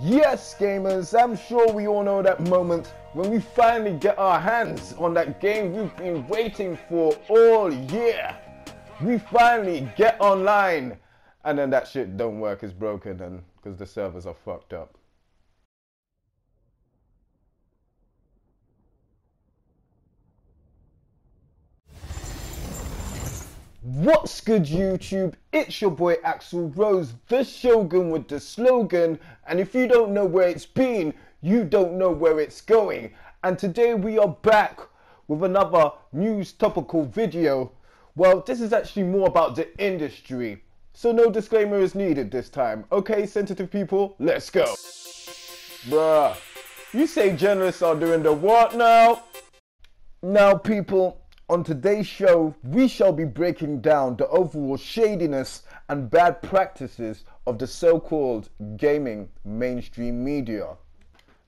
Yes, gamers, I'm sure we all know that moment when we finally get our hands on that game we've been waiting for all year. We finally get online, and then that shit don't work, it's broken, and because the servers are fucked up. What's good, YouTube? It's your boy Axel Rose, the Shogun with the slogan, and if you don't know where it's been, you don't know where it's going. And today we are back with another news topical video. Well, this is actually more about the industry, so no disclaimer is needed this time. Okay, sensitive people, let's go. Bruh, you say journalists are doing the what now? Now, people, on today's show, we shall be breaking down the overall shadiness and bad practices of the so-called gaming mainstream media.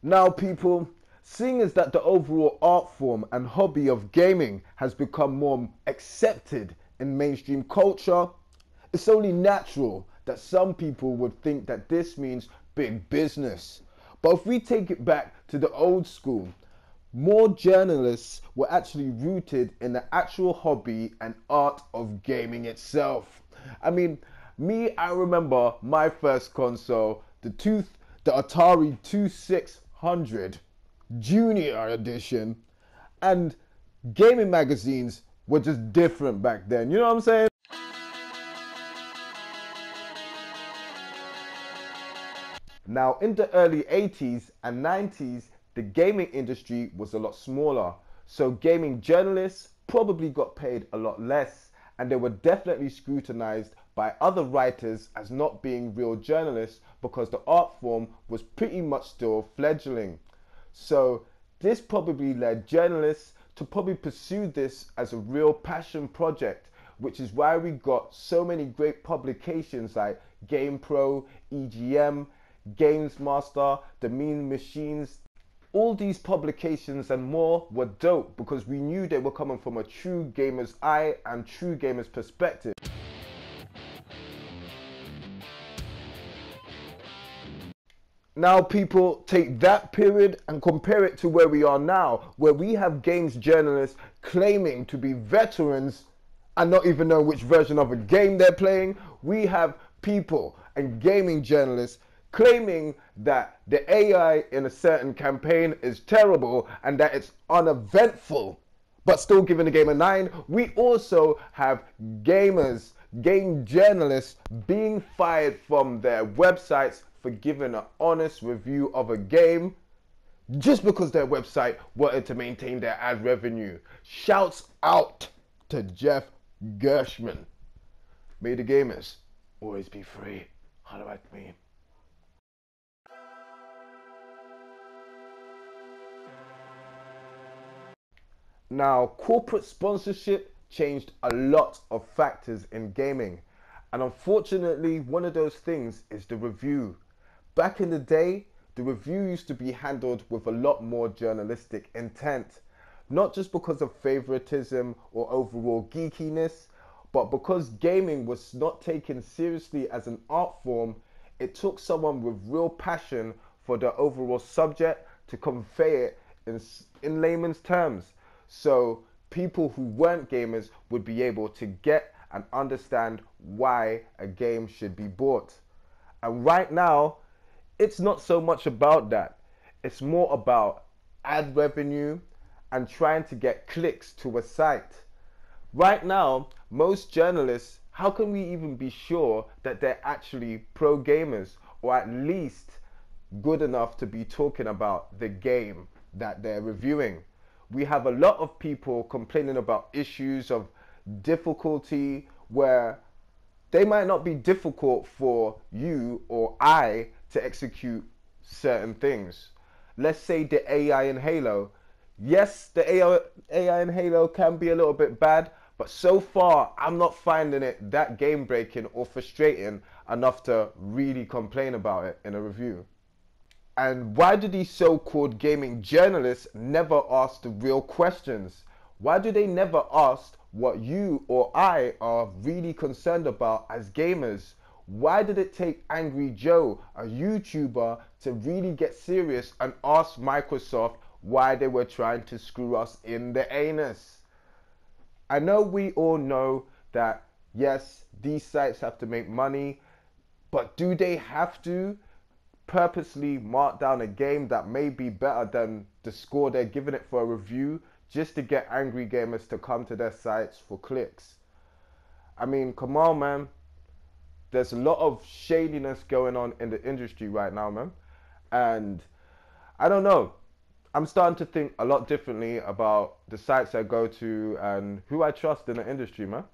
Now, people, seeing as that the overall art form and hobby of gaming has become more accepted in mainstream culture, it's only natural that some people would think that this means big business. But if we take it back to the old school, more journalists were actually rooted in the actual hobby and art of gaming itself. I mean, I remember my first console, the Atari 2600 Junior Edition, and gaming magazines were just different back then, you know what I'm saying? Now, in the early 80s and 90s, the gaming industry was a lot smaller, so gaming journalists probably got paid a lot less, and they were definitely scrutinized by other writers as not being real journalists because the art form was pretty much still fledgling. So this probably led journalists to probably pursue this as a real passion project, which is why we got so many great publications like GamePro, EGM, Games Master, The Mean Machines. All these publications and more were dope because we knew they were coming from a true gamer's eye and true gamer's perspective. Now, people, take that period and compare it to where we are now, where we have games journalists claiming to be veterans and not even know which version of a game they're playing. We have people and gaming journalists claiming that the AI in a certain campaign is terrible and that it's uneventful, but still giving the game a 9. We also have gamers, game journalists being fired from their websites for giving an honest review of a game just because their website wanted to maintain their ad revenue. Shouts out to Jeff Gershman. May the gamers always be free. Holla at me. Now, corporate sponsorship changed a lot of factors in gaming, and unfortunately one of those things is the review. Back in the day, the review used to be handled with a lot more journalistic intent, not just because of favoritism or overall geekiness, but because gaming was not taken seriously as an art form. It took someone with real passion for the overall subject to convey it in layman's terms. So people who weren't gamers would be able to get and understand why a game should be bought. And right now, it's not so much about that. It's more about ad revenue and trying to get clicks to a site. Right now, most journalists, how can we even be sure that they're actually pro gamers or at least good enough to be talking about the game that they're reviewing? We have a lot of people complaining about issues of difficulty where they might not be difficult for you or I to execute certain things. Let's say the AI in Halo. Yes, the AI in Halo can be a little bit bad, but so far I'm not finding it that game breaking or frustrating enough to really complain about it in a review. And why do these so-called gaming journalists never ask the real questions? Why do they never ask what you or I are really concerned about as gamers? Why did it take Angry Joe, a YouTuber, to really get serious and ask Microsoft why they were trying to screw us in the anus? I know we all know that, yes, these sites have to make money, but do they have to purposely mark down a game that may be better than the score they're giving it for a review just to get angry gamers to come to their sites for clicks? I mean, come on, man. There's a lot of shadiness going on in the industry right now, man. And I don't know. I'm starting to think a lot differently about the sites I go to and who I trust in the industry, man.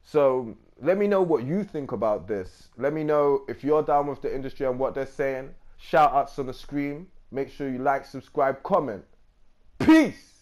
So let me know what you think about this. Let me know if you're down with the industry and what they're saying. Shout outs on the screen. Make sure you like, subscribe, comment. Peace!